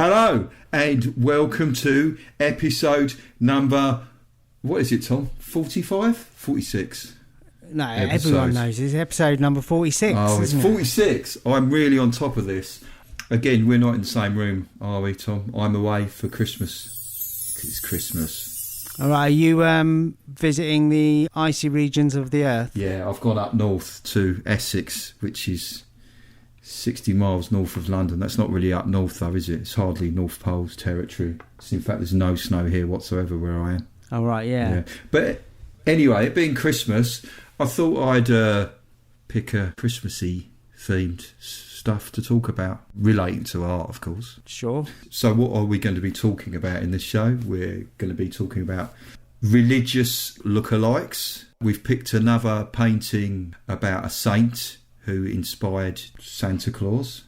Hello and welcome to episode number, what is it, Tom? 45? 46? No, everyone knows it's episode number 46. Oh, it's 46. I'm really on top of this. Again, we're not in the same room, are we, Tom? I'm away for Christmas. It's Christmas. All right, are you visiting the icy regions of the earth? Yeah, I've gone up north to Essex, which is 60 miles north of London. That's not really up north, though, is it? It's hardly North Pole's territory. In fact, there's no snow here whatsoever where I am. Oh, right, yeah. But anyway, it being Christmas, I thought I'd pick a Christmassy themed stuff to talk about, relating to art, of course. Sure. So what are we going to be talking about in this show? We're going to be talking about religious lookalikes. We've picked another painting about a saint who inspired Santa Claus.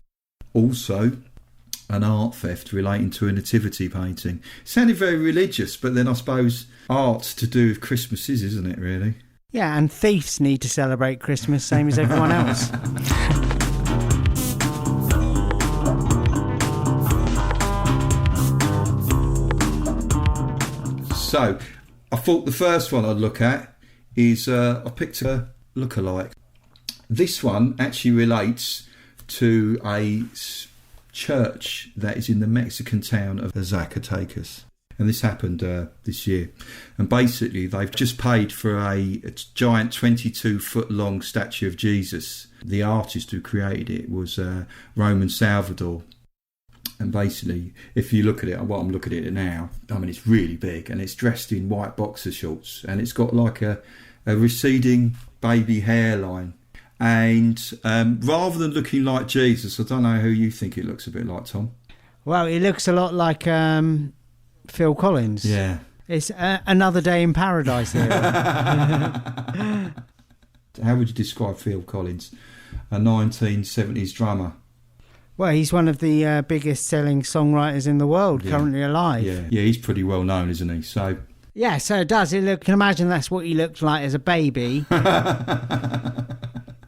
Also, an art theft relating to a nativity painting. Sounded very religious, but then I suppose art's to do with Christmas isn't it, really? Yeah, and thieves need to celebrate Christmas same as everyone else. So, I thought the first one I'd look at is, I picked a lookalike. This one actually relates to a church that is in the Mexican town of Zacatecas. And this happened this year. And basically, they've just paid for a giant 22-foot long statue of Jesus. The artist who created it was Roman Salvador. And basically, if you look at it, well, I'm looking at it now, I mean, it's really big. And it's dressed in white boxer shorts. And it's got like a receding baby hairline. And rather than looking like Jesus, I don't know who you think it looks a bit like, Tom. Well, it looks a lot like Phil Collins. Yeah. It's Another Day in Paradise here. How would you describe Phil Collins? A 1970s drummer. Well, he's one of the biggest selling songwriters in the world, currently alive. Yeah, he's pretty well known, isn't he? So. Yeah, so it does. You can imagine that's what he looked like as a baby.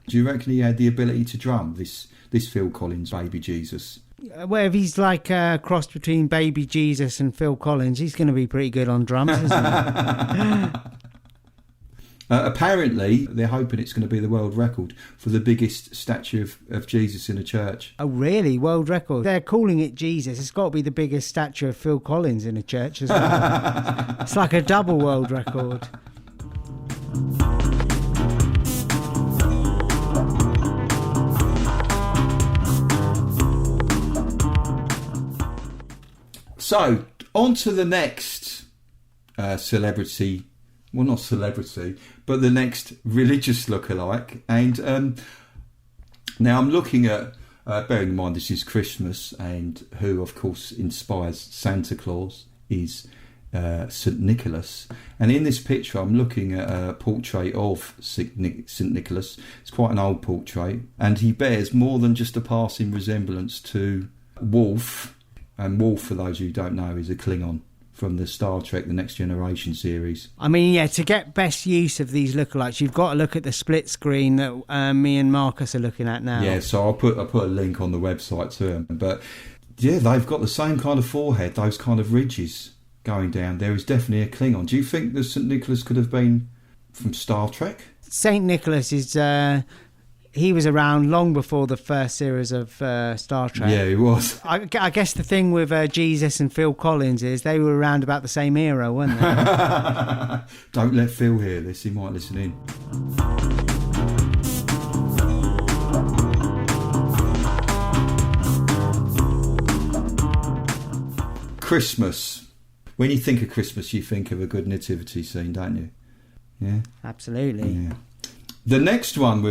Do you reckon he had the ability to drum, this Phil Collins baby Jesus? Well, if he's like a cross between baby Jesus and Phil Collins, he's going to be pretty good on drums, isn't he? Apparently, they're hoping it's going to be the world record for the biggest statue of Jesus in a church. Oh, really? World record? They're calling it Jesus. It's got to be the biggest statue of Phil Collins in a church as well. It's like a double world record. So, on to the next celebrity, well, not celebrity, but the next religious lookalike. And now I'm looking at, bearing in mind this is Christmas, and who, of course, inspires Santa Claus is St. Nicholas. And in this picture, I'm looking at a portrait of St. Nicholas. It's quite an old portrait, and he bears more than just a passing resemblance to Wolf. And Wolf, for those who don't know, is a Klingon from the Star Trek The Next Generation series. I mean, yeah, to get best use of these lookalikes, you've got to look at the split screen that me and Marcus are looking at now. Yeah, so I'll put a link on the website to them. But yeah, they've got the same kind of forehead, those kind of ridges going down. There is definitely a Klingon. Do you think that St. Nicholas could have been from Star Trek? St. Nicholas is... he was around long before the first series of Star Trek. Yeah, he was. I guess the thing with Jesus and Phil Collins is they were around about the same era, weren't they? Don't let Phil hear this, he might listen in. Christmas. When you think of Christmas, you think of a good nativity scene, don't you? Yeah? Absolutely. Yeah. The next painting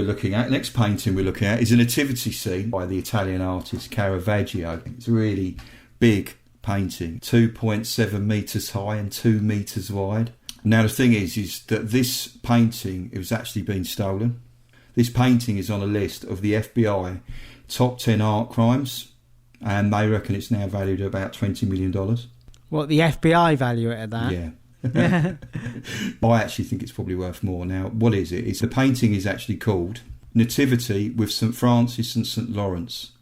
we're looking at is a nativity scene by the Italian artist Caravaggio. It's a really big painting, 2.7 metres high and 2 metres wide. Now the thing is that this painting, it was actually been stolen. This painting is on a list of the FBI top 10 art crimes, and they reckon it's now valued at about $20 million. What, the FBI value it at that? Yeah. I actually think it's probably worth more. Now, what is it? The painting is actually called Nativity with St. Francis and St. Lawrence.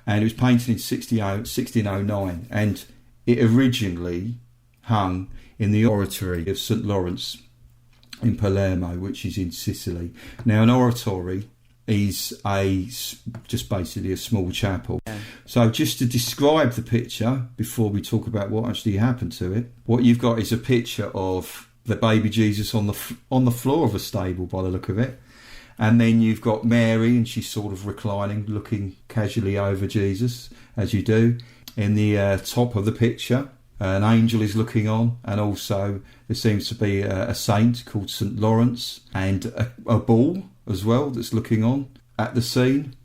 and it was painted in 1609, and it originally hung in the oratory of St Lawrence in Palermo, which is in Sicily. Now, an oratory is just basically a small chapel. Yeah. So just to describe the picture before we talk about what actually happened to it, what you've got is a picture of the baby Jesus on the floor of a stable by the look of it, and then you've got Mary, and she's sort of reclining, looking casually over Jesus, as you do. In the top of the picture, an angel is looking on, and also there seems to be a saint called St Lawrence, and a bull as well that's looking on at the scene,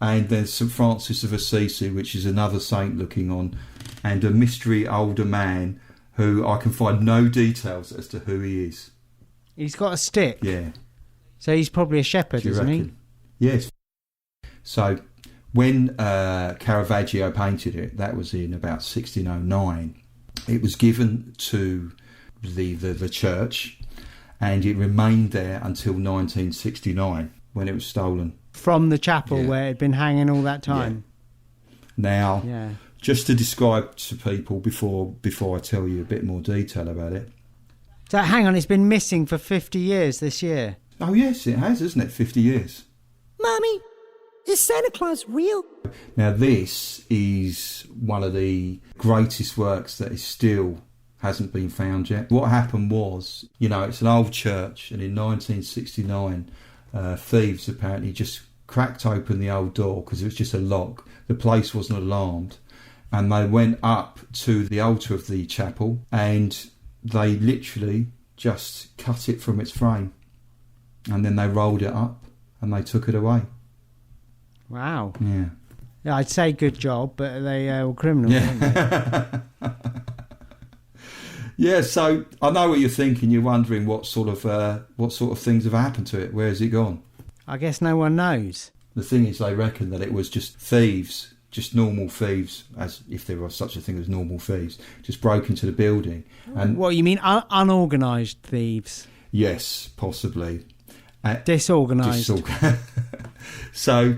and then St Francis of Assisi, which is another saint looking on, and a mystery older man who I can find no details as to who he is. He's got a stick. Yeah. So he's probably a shepherd, isn't he? Yes. So when Caravaggio painted it, that was in about 1609, it was given to the church, and it remained there until 1969 when it was stolen. From the chapel where it had been hanging all that time? Yeah. Now, just to describe to people before I tell you a bit more detail about it. So hang on, it's been missing for 50 years this year? Oh yes, it has, isn't it? 50 years. Mummy, is Santa Claus real? Now this is one of the greatest works that is still hasn't been found yet. What happened was, it's an old church, and in 1969 thieves apparently just cracked open the old door because it was just a lock. The place wasn't alarmed, and they went up to the altar of the chapel, and they literally just cut it from its frame, and then they rolled it up and they took it away. Wow. Yeah. Yeah, I'd say good job, but they were criminals, weren't they? Yeah, so I know what you're thinking. You're wondering what sort of things have happened to it. Where has it gone? I guess no one knows. The thing is, they reckon that it was just thieves, just normal thieves, as if there was such a thing as normal thieves, just broke into the building. And what, you mean unorganised thieves? Yes, possibly. Disorganised. So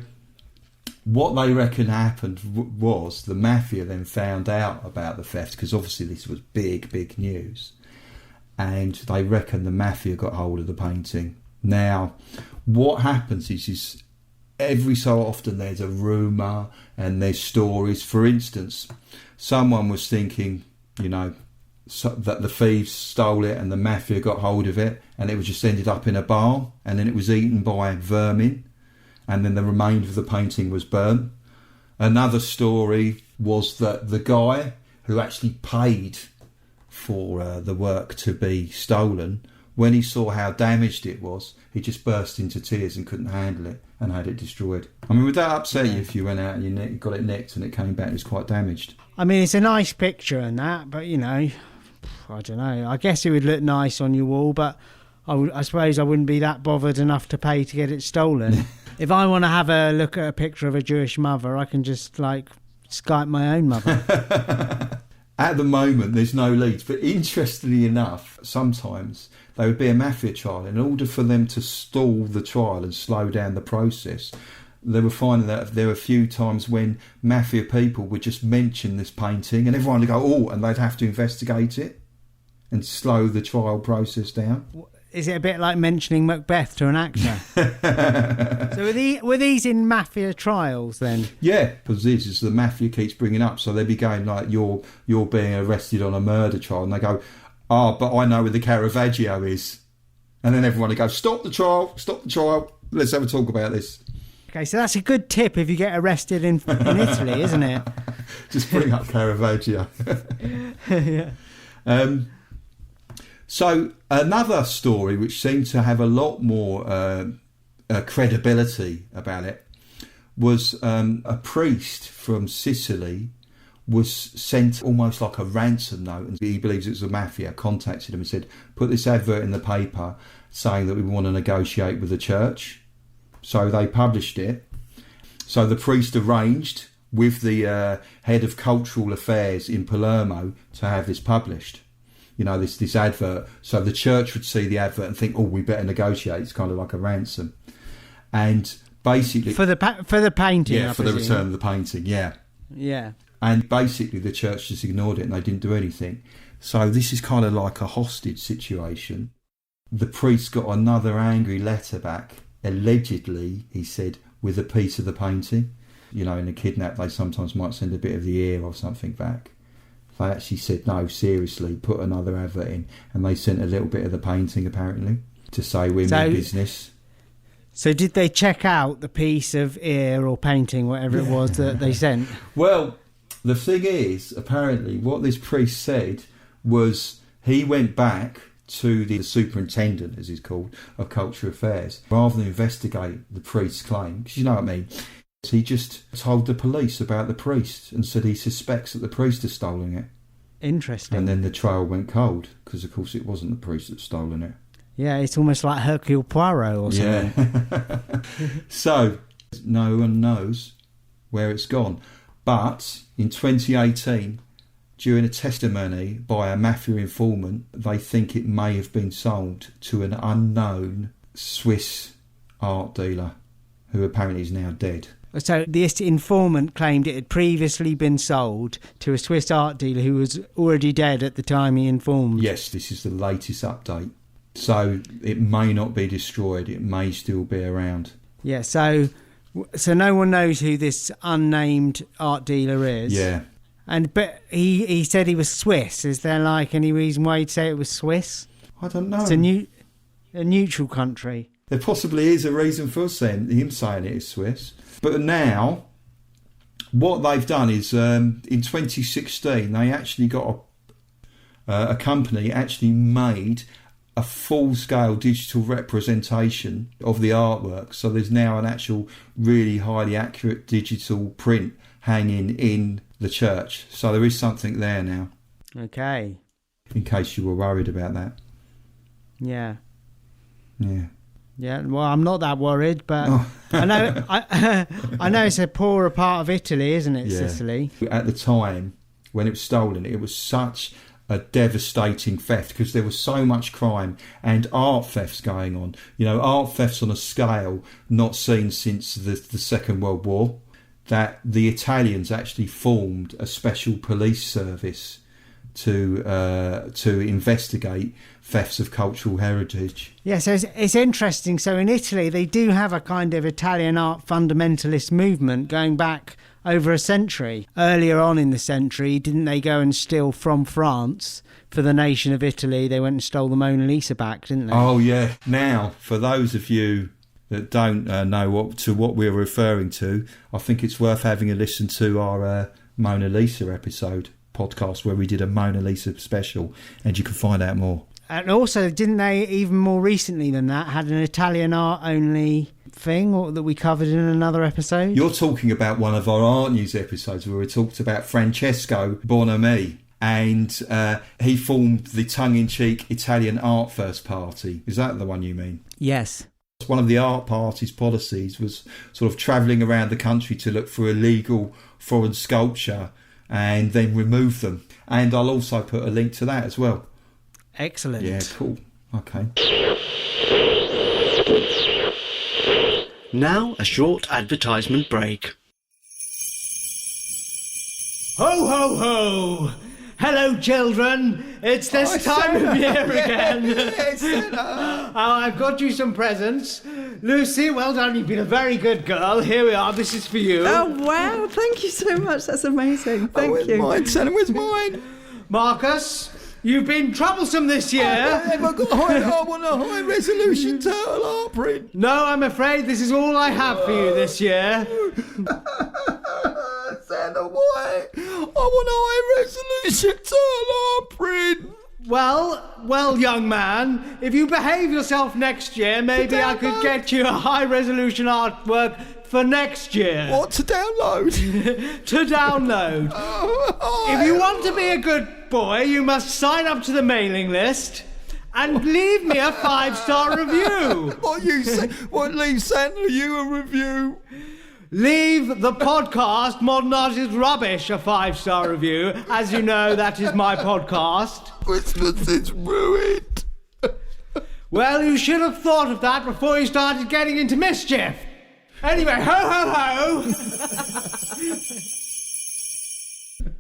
what they reckon happened was the mafia then found out about the theft, because obviously this was big news, and they reckon the mafia got hold of the painting. Now, what happens is every so often there's a rumour and there's stories. For instance, someone was thinking, that the thieves stole it and the mafia got hold of it, and it was just ended up in a barn, and then it was eaten by vermin, and then the remainder of the painting was burnt. Another story was that the guy who actually paid for the work to be stolen, when he saw how damaged it was, he just burst into tears and couldn't handle it and had it destroyed. I mean, would that upset you if you went out and you got it nicked and it came back and it was quite damaged? I mean, it's a nice picture and that, but, I don't know. I guess it would look nice on your wall, but I suppose I wouldn't be that bothered enough to pay to get it stolen. If I want to have a look at a picture of a Jewish mother, I can just, Skype my own mother. At the moment, there's no leads. But interestingly enough, sometimes there would be a mafia trial. In order for them to stall the trial and slow down the process, they were finding that there were a few times when mafia people would just mention this painting and everyone would go, oh, and they'd have to investigate it and slow the trial process down. Is it a bit like mentioning Macbeth to an actor? So were these in mafia trials then? Yeah, because this is the mafia keeps bringing up. So they'd be going like, you're being arrested on a murder trial. And they go, but I know where the Caravaggio is. And then everyone would go, stop the trial. Let's have a talk about this. Okay, so that's a good tip if you get arrested in Italy, isn't it? Just bring up Caravaggio. Yeah. So another story which seemed to have a lot more credibility about it was a priest from Sicily was sent almost like a ransom note, and he believes it was the mafia, contacted him and said, put this advert in the paper saying that we want to negotiate with the church. So they published it. So the priest arranged with the head of cultural affairs in Palermo to have this published. This advert. So the church would see the advert and think, oh, we better negotiate. It's kind of like a ransom. And basically for the painting. yeah, I for the presume. return of the painting, yeah. Yeah. And basically the church just ignored it and they didn't do anything. So this is kind of like a hostage situation. The priest got another angry letter back, allegedly, he said, with a piece of the painting. You know, in a kidnap, they sometimes might send a bit of the ear or something back. They actually said, no, seriously, put another advert in. And they sent a little bit of the painting, apparently, to say we mean business. So did they check out the piece of ear or painting, whatever it was that they sent? Well, the thing is, apparently, what this priest said was he went back to the superintendent, as he's called, of Culture Affairs, rather than investigate the priest's claim. Because you know what I mean? He just told the police about the priest and said he suspects that the priest has stolen it. Interesting. And then the trail went cold, because of course it wasn't the priest that's stolen it. Yeah, it's almost like Hercule Poirot or something. Yeah. So, no one knows where it's gone. But in 2018, during a testimony by a mafia informant, they think it may have been sold to an unknown Swiss art dealer who apparently is now dead. So this informant claimed it had previously been sold to a Swiss art dealer who was already dead at the time he informed. Yes, this is the latest update. So it may not be destroyed. It may still be around. Yeah, so no one knows who this unnamed art dealer is. Yeah. But he said he was Swiss. Is there like any reason why he'd say it was Swiss? I don't know. It's a neutral country. There possibly is a reason for him saying it is Swiss. But now, what they've done is, in 2016, they actually got a company actually made a full-scale digital representation of the artwork. So there's now an actual really highly accurate digital print hanging in the church. So there is something there now. Okay. In case you were worried about that. Yeah. Yeah. Yeah, well, I'm not that worried, but I know I know it's a poorer part of Italy, isn't it, Yeah. Sicily? At the time, when it was stolen, it was such a devastating theft because there was so much crime and art thefts going on. You know, art thefts on a scale not seen since the Second World War, that the Italians actually formed a special police service to investigate thefts of cultural heritage. Yeah, so it's interesting. So in Italy, they do have a kind of Italian art fundamentalist movement going back over a century. Earlier on in the century, didn't they go and steal from France for the nation of Italy? They went and stole the Mona Lisa back, didn't they? Oh, yeah. Now, for those of you that don't know what we're referring to, I think it's worth having a listen to our Mona Lisa podcast where we did a Mona Lisa special, and you can find out more. And also, didn't they, even more recently than that, had an Italian art only thing that we covered in another episode? You're talking about one of our art news episodes where we talked about Francesco Bonami, and he formed the tongue-in-cheek Italian Art First Party. Is that the one you mean? Yes. One of the art party's policies was sort of travelling around the country to look for illegal foreign sculpture and then remove them. And I'll also put a link to that as well. Excellent. Yeah, cool. Okay. Now a short advertisement break. Ho, ho, ho! Hello, children. It's this time of year again. I've got you some presents. Lucy, well done. You've been a very good girl. Here we are. This is for you. Oh, wow. Thank you so much. That's amazing. Thank you. Mine, Santa, where's mine? Marcus, you've been troublesome this year. I want a high resolution turtle art print. No, I'm afraid this is all I have for you this year. Santa, why? I want a high resolution turtle art print. Well, young man, if you behave yourself next year, maybe I could get you a high-resolution artwork for next year. What, to download? To download. If you want to be a good boy, you must sign up to the mailing list and leave me a 5-star review. What, leave Santa you a review? Leave the podcast Modern Art is Rubbish a 5-star review. As you know, that is my podcast. Christmas is ruined. Well, you should have thought of that before you started getting into mischief. Anyway, ho ho ho!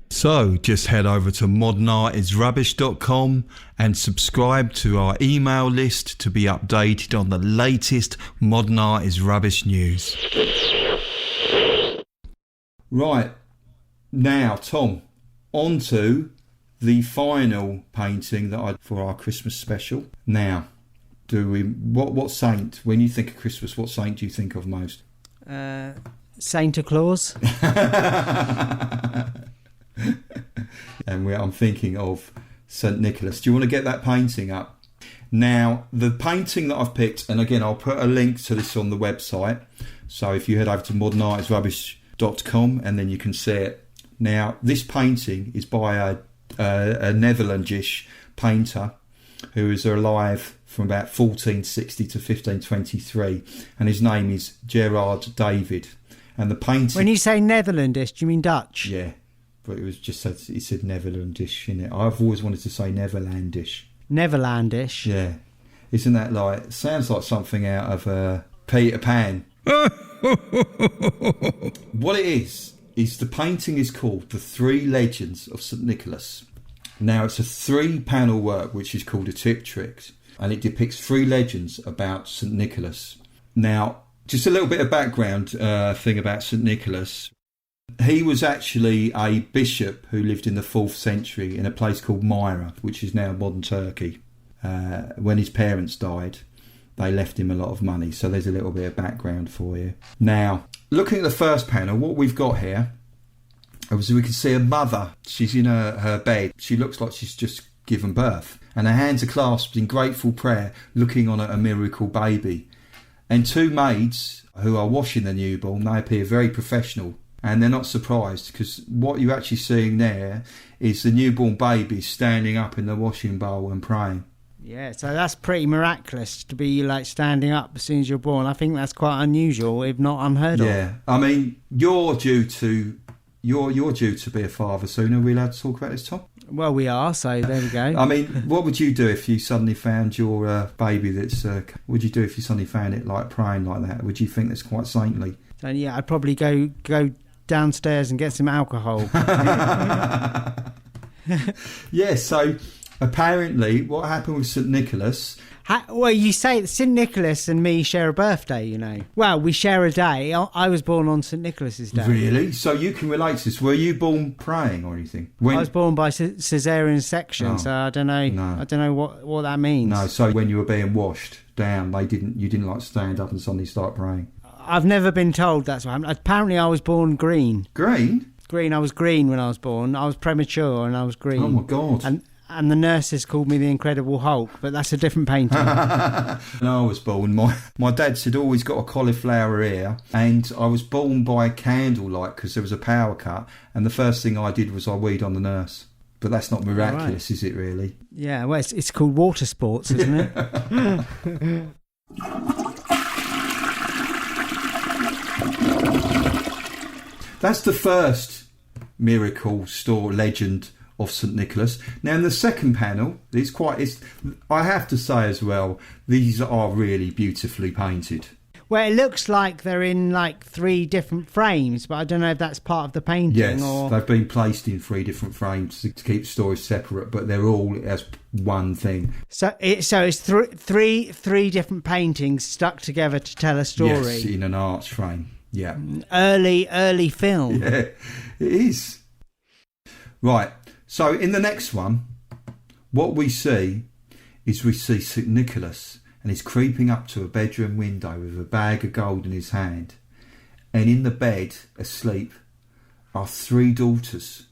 So just head over to modernartisrubbish.com and subscribe to our email list to be updated on the latest Modern Art is Rubbish news. Right, now Tom, on to the final painting that I for our Christmas special. Now, what saint, when you think of Christmas, what saint do you think of most? Santa Claus. And I'm thinking of St Nicholas. Do you want to get that painting up? Now, the painting that I've picked, and again, I'll put a link to this on the website. So if you head over to modernartisrubbish.com and then you can see it. Now, this painting is by a Netherlandish painter who is alive from about 1460 to 1523, and his name is Gerard David. And the painting... When you say Netherlandish, do you mean Dutch? Yeah. But it was just said, it said Netherlandish in it. I've always wanted to say Neverlandish. Neverlandish? Yeah. Isn't that like, sounds like something out of Peter Pan. What it is the painting is called The Three Legends of St Nicholas. Now it's a 3-panel work which is called a triptych, and it depicts 3 legends about St Nicholas. Now, just a little bit of background thing about St Nicholas. He was actually a bishop who lived in the 4th century in a place called MAIR, which is now modern Turkey. When his parents died, they left him a lot of money. So there's a little bit of background for you. Now, looking at the first panel, what we've got here, obviously we can see a mother. She's in her bed. She looks like she's just given birth. And her hands are clasped in grateful prayer, looking on at a miracle baby. And 2 maids who are washing the newborn, they appear very professional. And they're not surprised, because what you're actually seeing there is the newborn baby standing up in the washing bowl and praying. Yeah, so that's pretty miraculous to be like standing up as soon as you're born. I think that's quite unusual, if not unheard of. Yeah, I mean, you're due to be a father soon. Are we allowed to talk about this, Tom? Well, we are, so there we go. I mean, what would you do if you suddenly found your baby that's... what would you do if you suddenly found it like praying like that? Would you think that's quite saintly? So yeah, I'd probably go downstairs and get some alcohol. Yeah, so apparently what happened with St Nicholas... Well, you say that St Nicholas and me share a birthday, you know. Well, we share a day. I was born on St Nicholas's day. Really? So you can relate to this. Were you born praying or anything? I was born by caesarean section, so I don't know. No. I don't know what that means. No, so when you were being washed down, you didn't like stand up and suddenly start praying? I've never been told that's what happened. Apparently I was born green. Green? Green. I was green when I was born. I was premature and I was green. Oh my God. And the nurses called me the Incredible Hulk, but that's a different painting. When I was born, my dad said, oh, he's got a cauliflower ear. And I was born by candlelight because there was a power cut. And the first thing I did was I weed on the nurse. But that's not miraculous, is it really? Yeah, well, it's called water sports, isn't it? That's the first miracle store legend of St Nicholas. Now in the second panel, I have to say as well, these are really beautifully painted. Well, it looks like they're in like 3 different frames, but I don't know if that's part of the painting. Yes, or... they've been placed in 3 different frames to keep stories separate, but they're all as one thing. So it's three different paintings stuck together to tell a story. Yes, in an arch frame. Yeah. Early film. Yeah, it is. Right. So in the next one, what we see St Nicholas, and he's creeping up to a bedroom window with a bag of gold in his hand. And in the bed, asleep, are 3 daughters.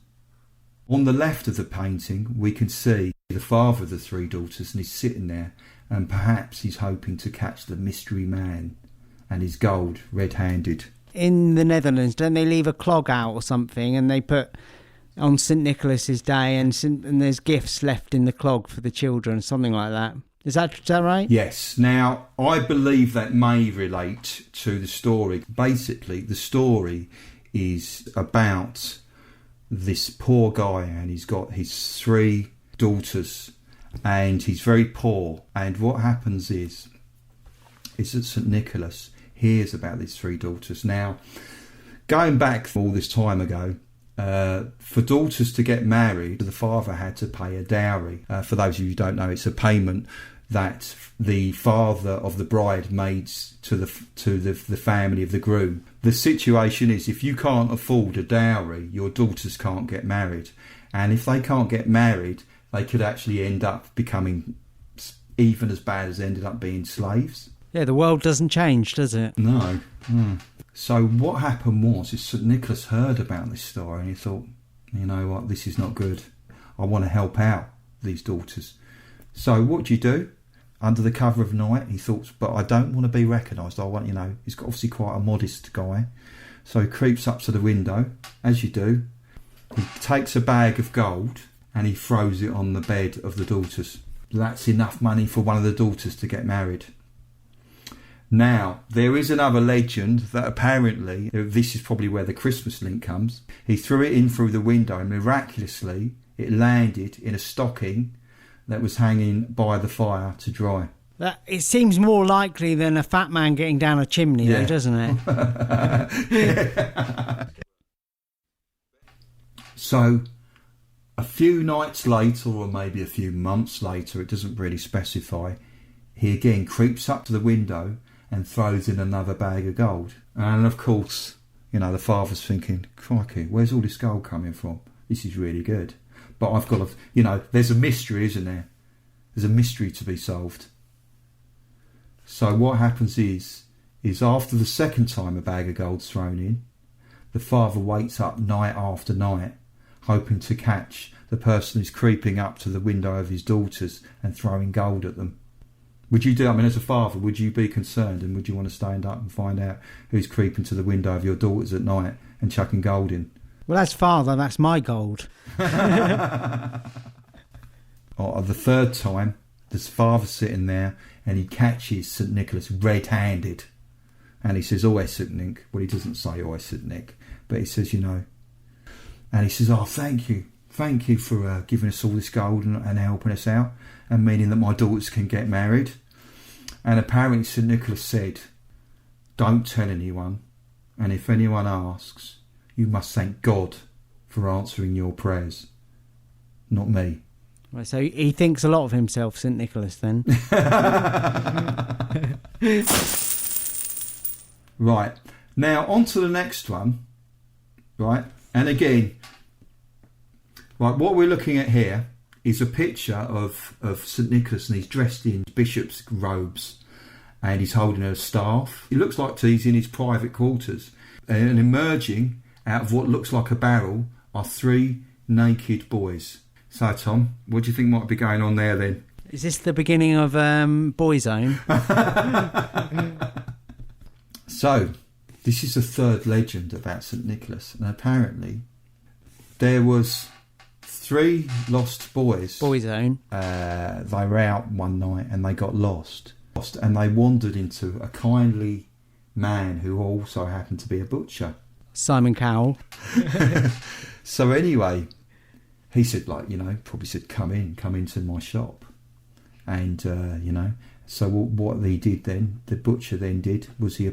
On the left of the painting, we can see the father of the 3 daughters, and he's sitting there, and perhaps he's hoping to catch the mystery man and his gold red-handed. In the Netherlands, don't they leave a clog out or something, and they put on St Nicholas's day, and there's gifts left in the clog for the children, something like that. Is that right? Yes. Now, I believe that may relate to the story. Basically, the story is about this poor guy, and he's got his 3 daughters, and he's very poor. And what happens is that St Nicholas, hears about these 3 daughters. Now, going back all this time ago, for daughters to get married, the father had to pay a dowry. For those of you who don't know, it's a payment that the father of the bride made to the family of the groom. The situation is, if you can't afford a dowry, your daughters can't get married, and if they can't get married, they could actually end up becoming even as bad as ended up being slaves. Yeah, the world doesn't change, does it? No. So what happened was, St Nicholas heard about this story and he thought, you know what, this is not good. I want to help out these daughters. So what do you do? Under the cover of night, he thought, but I don't want to be recognised. I want, he's obviously quite a modest guy. So he creeps up to the window, as you do. He takes a bag of gold and he throws it on the bed of the daughters. That's enough money for one of the daughters to get married. Now, there is another legend that apparently, this is probably where the Christmas link comes, he threw it in through the window and miraculously it landed in a stocking that was hanging by the fire to dry. It seems more likely than a fat man getting down a chimney, though, doesn't it? So, a few nights later, or maybe a few months later, it doesn't really specify, he again creeps up to the window and throws in another bag of gold. And of course, the father's thinking, crikey, where's all this gold coming from? This is really good. But I've got to, there's a mystery, isn't there? There's a mystery to be solved. So what happens is after the second time a bag of gold's thrown in, the father waits up night after night, hoping to catch the person who's creeping up to the window of his daughters and throwing gold at them. Would you do, as a father, would you be concerned and would you want to stand up and find out who's creeping to the window of your daughters at night and chucking gold in? Well, as father, that's my gold. Or the third time, this father's sitting there and he catches St Nicholas red-handed. And he says, "Oh, St Nick." Well, he doesn't say, "Oh, St Nick," but he says, And he says, "Oh, thank you. Thank you for giving us all this gold and helping us out, and meaning that my daughters can get married." And apparently St Nicholas said, "Don't tell anyone, and if anyone asks, you must thank God for answering your prayers, not me." Right, so he thinks a lot of himself, St Nicholas, then. Right, now on to the next one. Right, and again, right, what we're looking at here is a picture of St Nicholas, and he's dressed in bishop's robes and he's holding a staff. It looks like he's in his private quarters, and emerging out of what looks like a barrel are 3 naked boys. So Tom, what do you think might be going on there then? Is this the beginning of Boyzone? So this is the third legend about St Nicholas, and apparently there was 3 lost boys. Boyzone. They were out one night and they got lost, and they wandered into a kindly man who also happened to be a butcher. Simon Cowell. So anyway, he said, probably said, come into my shop. And, so what he did then, the butcher then did, was he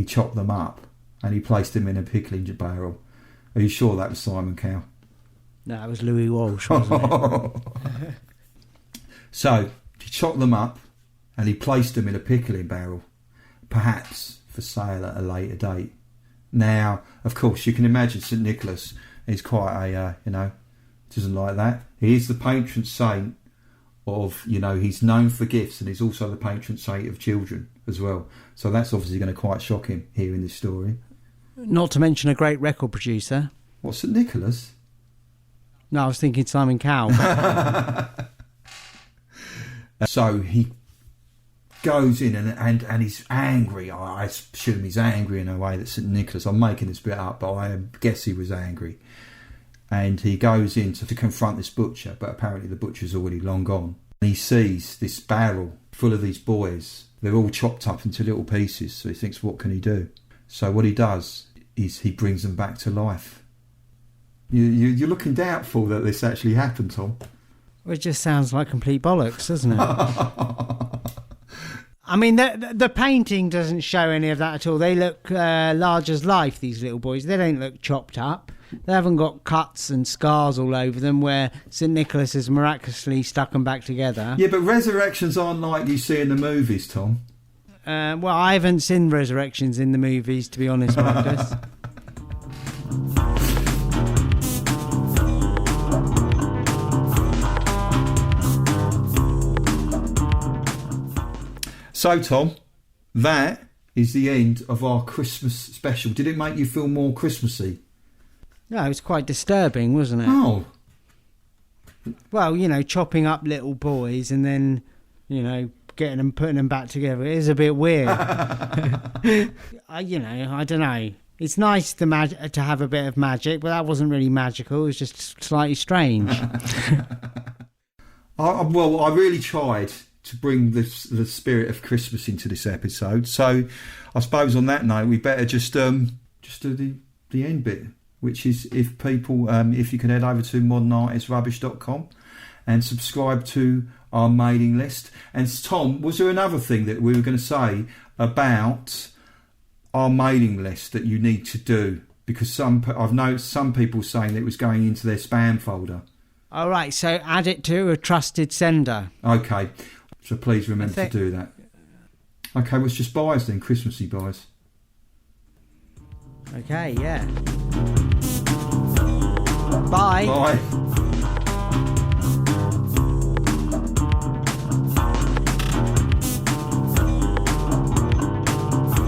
chopped them up and he placed them in a pickling barrel. Are you sure that was Simon Cowell? No, it was Louis Walsh, wasn't it? So he chopped them up and he placed them in a pickling barrel, perhaps for sale at a later date. Now, of course, you can imagine St Nicholas is quite doesn't like that. He is the patron saint of, he's known for gifts, and he's also the patron saint of children as well. So that's obviously going to quite shock him hearing this story. Not to mention a great record producer. What, St Nicholas? No, I was thinking Simon Cowell. So he goes in and he's angry. I assume he's angry in a way that St Nicholas, I'm making this bit up, but I guess he was angry. And he goes in to confront this butcher, but apparently the butcher's already long gone. And he sees this barrel full of these boys. They're all chopped up into little pieces, so he thinks, what can he do? So what he does is he brings them back to life. You're looking doubtful that this actually happened, Tom. Well, it just sounds like complete bollocks, doesn't it? I mean, the painting doesn't show any of that at all. They look large as life, these little boys. They don't look chopped up. They haven't got cuts and scars all over them where St. Nicholas has miraculously stuck them back together. Yeah, but resurrections aren't like you see in the movies, Tom. Well, I haven't seen resurrections in the movies, to be honest, Marcus. So, Tom, that is the end of our Christmas special. Did it make you feel more Christmassy? No, it was quite disturbing, wasn't it? Oh. Well, you know, chopping up little boys and then, you know, getting them, putting them back together. It is a bit weird. You know, I don't know. It's nice to have a bit of magic, but that wasn't really magical. It was just slightly strange. Well, I really tried to bring the spirit of Christmas into this episode. So I suppose on that note, we better just do the end bit, which is if people, if you can head over to modernartisrubbish.com and subscribe to our mailing list. And Tom, was there another thing that we were going to say about our mailing list that you need to do? Because I've noticed some people saying that it was going into their spam folder. All right, so add it to a trusted sender. Okay, so please remember to do that. Okay, well, it's just buys then, Christmassy buys. Okay, yeah. Bye. Bye.